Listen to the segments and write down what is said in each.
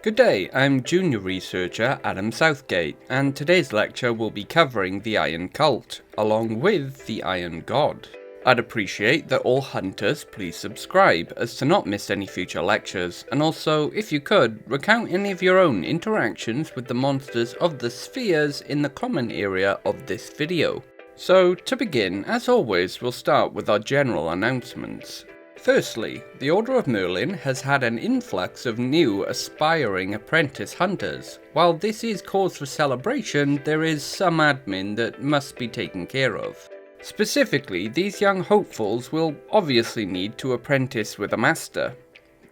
Good day, I'm junior researcher Adam Southgate, and today's lecture will be covering the Iron Cult, along with the Iron God. I'd appreciate that all hunters please subscribe, as to not miss any future lectures, and also, if you could, recount any of your own interactions with the monsters of the spheres in the comment area of this video. So, to begin, as always, we'll start with our general announcements. Firstly, the Order of Merlin has had an influx of new, aspiring apprentice hunters. While this is cause for celebration, there is some admin that must be taken care of. Specifically, these young hopefuls will obviously need to apprentice with a master.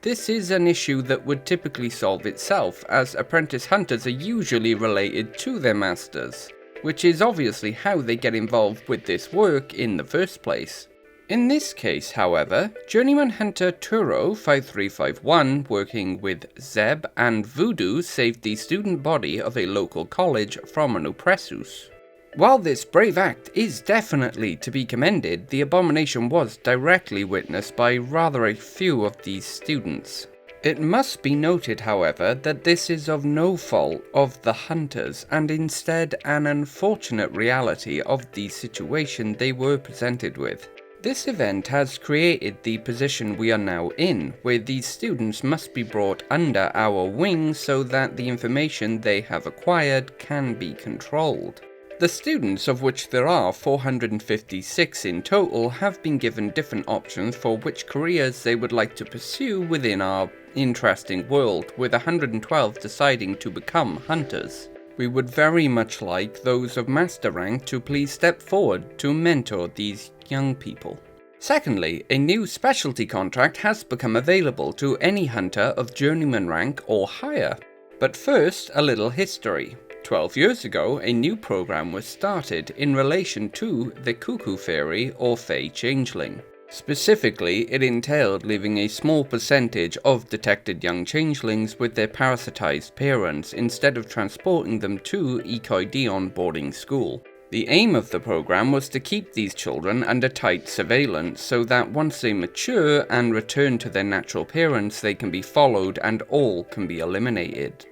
This is an issue that would typically solve itself, as apprentice hunters are usually related to their masters, which is obviously how they get involved with this work in the first place. In this case, however, Journeyman Hunter Turo5351, working with Zeb and Voodoo, saved the student body of a local college from an oppressus. While this brave act is definitely to be commended, the abomination was directly witnessed by rather a few of these students. It must be noted, however, that this is of no fault of the hunters, and instead an unfortunate reality of the situation they were presented with. This event has created the position we are now in, where these students must be brought under our wing so that the information they have acquired can be controlled. The students, of which there are 456 in total, have been given different options for which careers they would like to pursue within our interesting world, with 112 deciding to become hunters. We would very much like those of master rank to please step forward to mentor these young people. Secondly, a new specialty contract has become available to any hunter of journeyman rank or higher. But first, a little history. 12 years ago, a new program was started in relation to the Cuckoo Fairy or Fey Changeling. Specifically, it entailed leaving a small percentage of detected young changelings with their parasitized parents instead of transporting them to Ikoidion boarding school. The aim of the program was to keep these children under tight surveillance so that once they mature and return to their natural parents, they can be followed and all can be eliminated.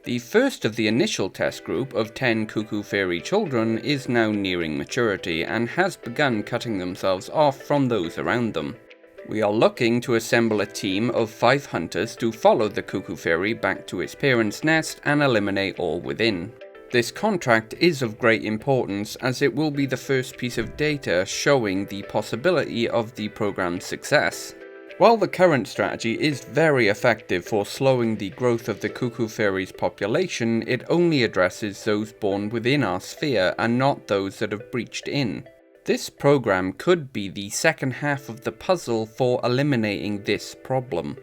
The first of the initial test group of 10 Cuckoo Fairy children is now nearing maturity and has begun cutting themselves off from those around them. We are looking to assemble a team of 5 hunters to follow the Cuckoo Fairy back to its parents' nest and eliminate all within. This contract is of great importance as it will be the first piece of data showing the possibility of the program's success. While the current strategy is very effective for slowing the growth of the Cuckoo Fairy's population, it only addresses those born within our sphere and not those that have breached in. This program could be the second half of the puzzle for eliminating this problem.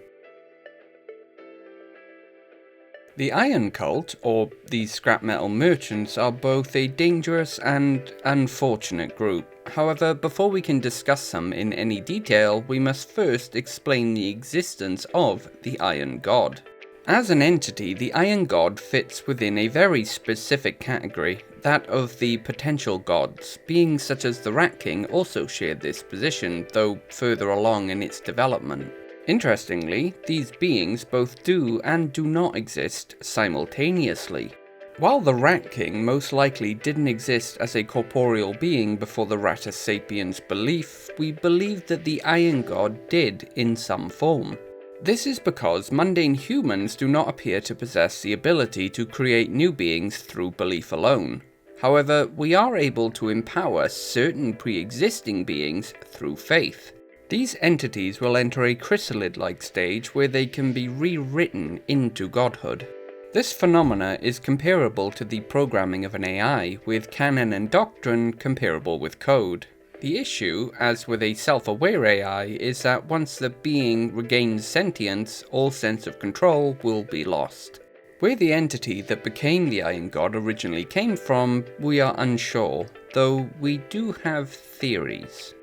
The Iron Cult, or the scrap metal merchants, are both a dangerous and unfortunate group. However, before we can discuss them in any detail, we must first explain the existence of the Iron God. As an entity, the Iron God fits within a very specific category, that of the potential gods. Beings such as the Rat King also shared this position, though further along in its development. Interestingly, these beings both do and do not exist simultaneously. While the Rat King most likely didn't exist as a corporeal being before the Ratus Sapiens belief, we believe that the Iron God did in some form. This is because mundane humans do not appear to possess the ability to create new beings through belief alone. However, we are able to empower certain pre-existing beings through faith. These entities will enter a chrysalid-like stage where they can be rewritten into godhood. This phenomena is comparable to the programming of an AI, with canon and doctrine comparable with code. The issue, as with a self-aware AI, is that once the being regains sentience, all sense of control will be lost. Where the entity that became the Iron God originally came from, we are unsure, though we do have theories.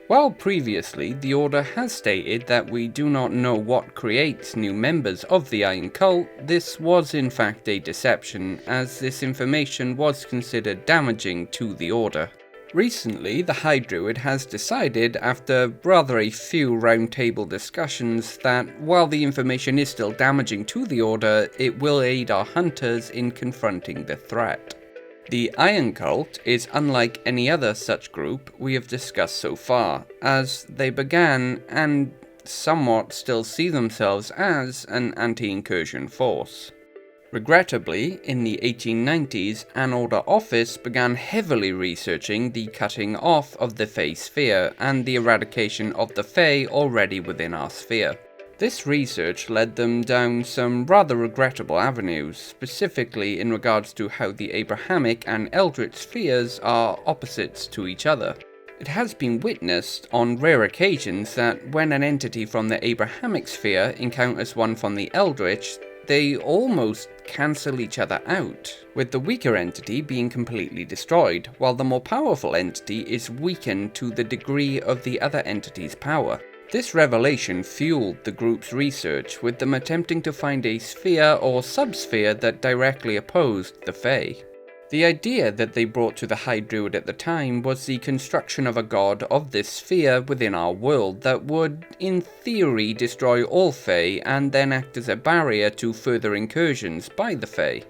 While previously the Order has stated that we do not know what creates new members of the Iron Cult, this was in fact a deception, as this information was considered damaging to the Order. Recently, the High Druid has decided, after rather a few roundtable discussions, that while the information is still damaging to the Order, it will aid our hunters in confronting the threat. The Iron Cult is unlike any other such group we have discussed so far, as they began and somewhat still see themselves as an anti-incursion force. Regrettably, in the 1890s, an Order office began heavily researching the cutting off of the Fey sphere and the eradication of the Fey already within our sphere. This research led them down some rather regrettable avenues, specifically in regards to how the Abrahamic and Eldritch spheres are opposites to each other. It has been witnessed on rare occasions that when an entity from the Abrahamic sphere encounters one from the Eldritch, they almost cancel each other out, with the weaker entity being completely destroyed, while the more powerful entity is weakened to the degree of the other entity's power. This revelation fueled the group's research, with them attempting to find a sphere or subsphere that directly opposed the Fae. The idea that they brought to the High Druid at the time was the construction of a god of this sphere within our world that would, in theory, destroy all Fae and then act as a barrier to further incursions by the Fae.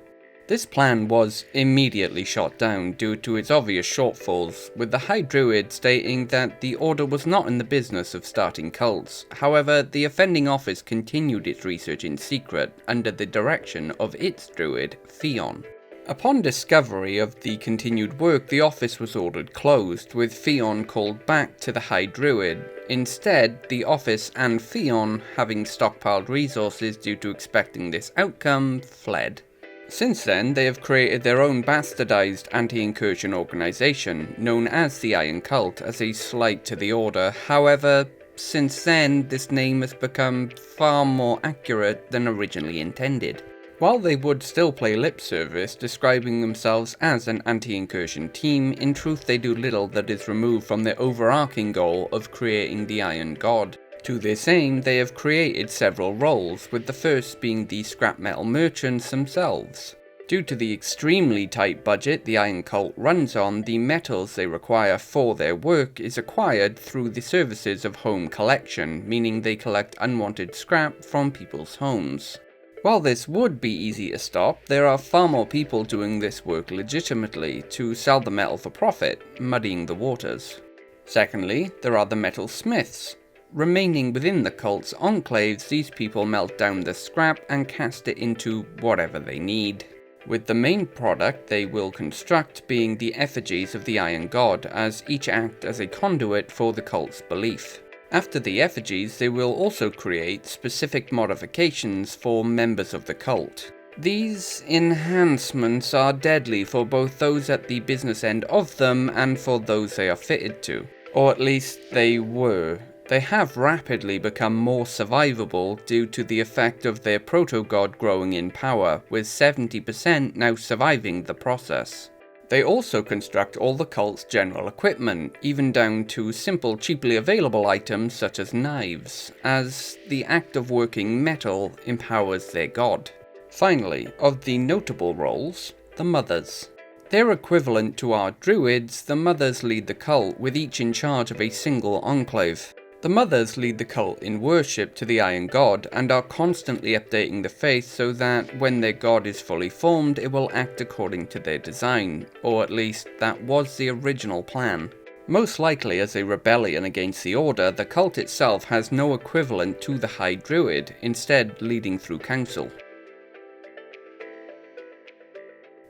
This plan was immediately shot down due to its obvious shortfalls, with the High Druid stating that the Order was not in the business of starting cults. However, the offending office continued its research in secret under the direction of its druid, Fion. Upon discovery of the continued work, the office was ordered closed, with Fion called back to the High Druid. Instead, the office and Fion, having stockpiled resources due to expecting this outcome, fled. Since then, they have created their own bastardized anti-incursion organization, known as the Iron Cult, as a slight to the Order. However, since then, this name has become far more accurate than originally intended. While they would still play lip service, describing themselves as an anti-incursion team, in truth they do little that is removed from their overarching goal of creating the Iron God. To this aim, they have created several roles, with the first being the scrap metal merchants themselves. Due to the extremely tight budget the Iron Cult runs on, the metals they require for their work is acquired through the services of home collection, meaning they collect unwanted scrap from people's homes. While this would be easy to stop, there are far more people doing this work legitimately to sell the metal for profit, muddying the waters. Secondly, there are the metal smiths. Remaining within the cult's enclaves, these people melt down the scrap and cast it into whatever they need, with the main product they will construct being the effigies of the Iron God, as each act as a conduit for the cult's belief. After the effigies, they will also create specific modifications for members of the cult. These enhancements are deadly for both those at the business end of them and for those they are fitted to. Or at least they were. They have rapidly become more survivable due to the effect of their proto-god growing in power, with 70% now surviving the process. They also construct all the cult's general equipment, even down to simple cheaply available items such as knives, as the act of working metal empowers their god. Finally, of the notable roles, the Mothers. They're equivalent to our druids, the Mothers lead the cult, with each in charge of a single enclave. The Mothers lead the cult in worship to the Iron God and are constantly updating the faith so that when their god is fully formed, it will act according to their design, or at least that was the original plan. Most likely as a rebellion against the Order, the cult itself has no equivalent to the High Druid, instead leading through council.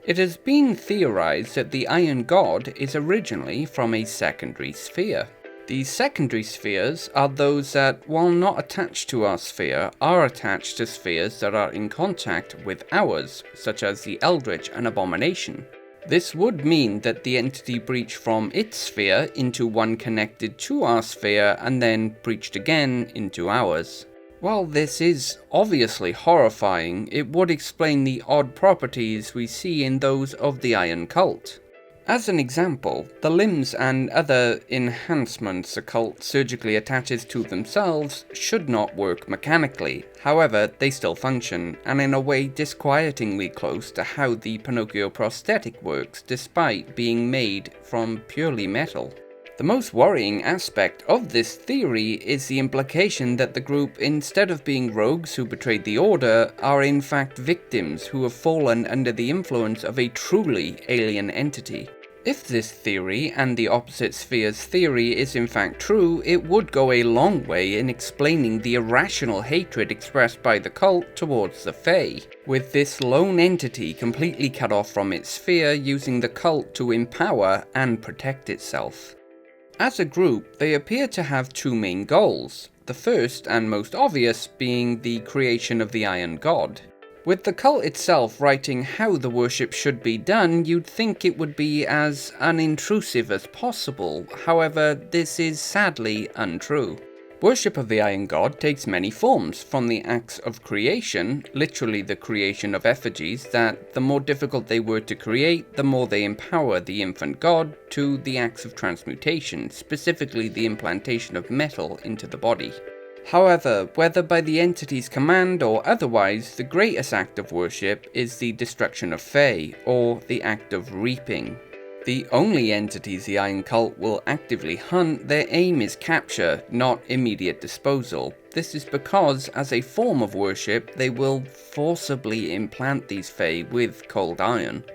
It has been theorized that the Iron God is originally from a secondary sphere. These secondary spheres are those that, while not attached to our sphere, are attached to spheres that are in contact with ours, such as the Eldritch and Abomination. This would mean that the entity breached from its sphere into one connected to our sphere and then breached again into ours. While this is obviously horrifying, it would explain the odd properties we see in those of the Iron Cult. As an example, the limbs and other enhancements a cult surgically attaches to themselves should not work mechanically. However, they still function, and in a way disquietingly close to how the Pinocchio prosthetic works, despite being made from purely metal. The most worrying aspect of this theory is the implication that the group, instead of being rogues who betrayed the Order, are in fact victims who have fallen under the influence of a truly alien entity. If this theory and the opposite spheres theory is in fact true, it would go a long way in explaining the irrational hatred expressed by the cult towards the Fae, with this lone entity completely cut off from its sphere, using the cult to empower and protect itself. As a group, they appear to have two main goals, the first and most obvious being the creation of the Iron God. With the cult itself writing how the worship should be done, you'd think it would be as unintrusive as possible. However, this is sadly untrue. Worship of the Iron God takes many forms, from the acts of creation, literally the creation of effigies that the more difficult they were to create, the more they empower the infant god, to the acts of transmutation, specifically the implantation of metal into the body. However, whether by the entity's command or otherwise, the greatest act of worship is the destruction of Fae, or the act of reaping. The only entities the Iron Cult will actively hunt, their aim is capture, not immediate disposal. This is because, as a form of worship, they will forcibly implant these Fae with cold iron.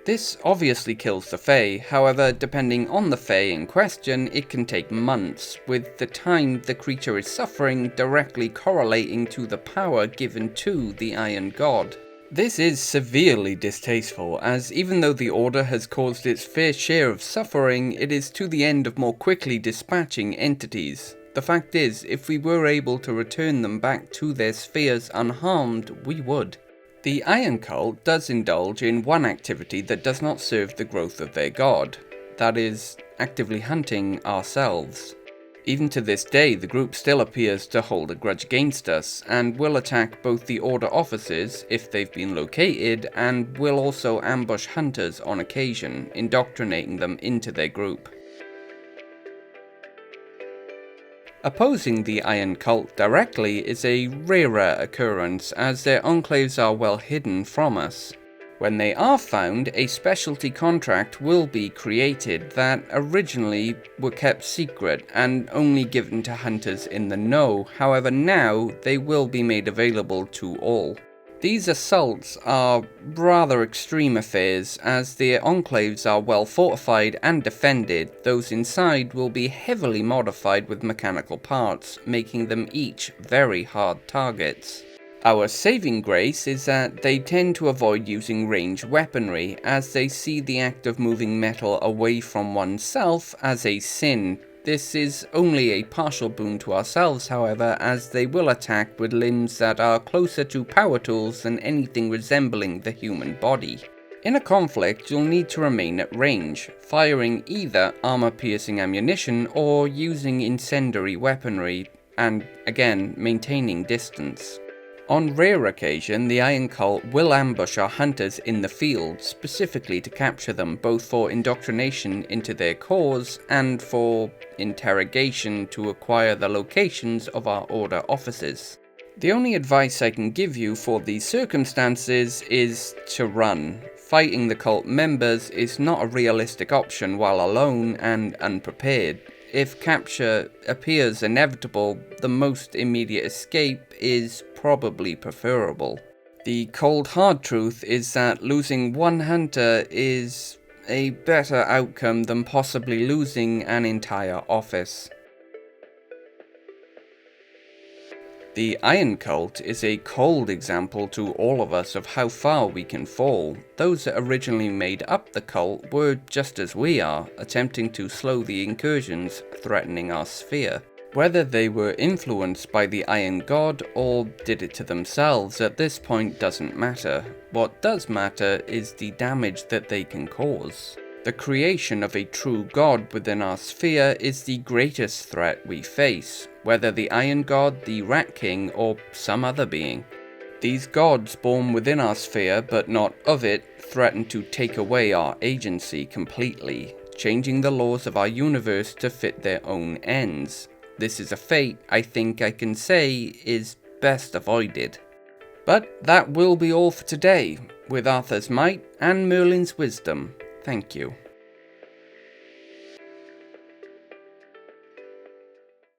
This obviously kills the Fae, however, depending on the Fae in question, it can take months, with the time the creature is suffering directly correlating to the power given to the Iron God. This is severely distasteful, as even though the Order has caused its fair share of suffering, it is to the end of more quickly dispatching entities. The fact is, if we were able to return them back to their spheres unharmed, we would. The Iron Cult does indulge in one activity that does not serve the growth of their god, that is, actively hunting ourselves. Even to this day, the group still appears to hold a grudge against us, and will attack both the Order officers, if they've been located, and will also ambush hunters on occasion, indoctrinating them into their group. Opposing the Iron Cult directly is a rarer occurrence, as their enclaves are well hidden from us. When they are found, a specialty contract will be created that originally were kept secret and only given to hunters in the know. However, now they will be made available to all. These assaults are rather extreme affairs, as their enclaves are well fortified and defended. Those inside will be heavily modified with mechanical parts, making them each very hard targets. Our saving grace is that they tend to avoid using ranged weaponry, as they see the act of moving metal away from oneself as a sin. This is only a partial boon to ourselves, however, as they will attack with limbs that are closer to power tools than anything resembling the human body. In a conflict, you'll need to remain at range, firing either armor-piercing ammunition or using incendiary weaponry, and again, maintaining distance. On rare occasion, the Iron Cult will ambush our hunters in the field, specifically to capture them, both for indoctrination into their cause and for interrogation to acquire the locations of our Order officers. The only advice I can give you for these circumstances is to run. Fighting the cult members is not a realistic option while alone and unprepared. If capture appears inevitable, the most immediate escape is probably preferable. The cold hard truth is that losing one hunter is a better outcome than possibly losing an entire office. The Iron Cult is a cold example to all of us of how far we can fall. Those that originally made up the cult were just as we are, attempting to slow the incursions threatening our sphere. Whether they were influenced by the Iron God or did it to themselves at this point doesn't matter. What does matter is the damage that they can cause. The creation of a true god within our sphere is the greatest threat we face, whether the Iron God, the Rat King, or some other being. These gods born within our sphere but not of it threaten to take away our agency completely, changing the laws of our universe to fit their own ends. This is a fate I think I can say is best avoided. But that will be all for today, with Arthur's might and Merlin's wisdom. Thank you.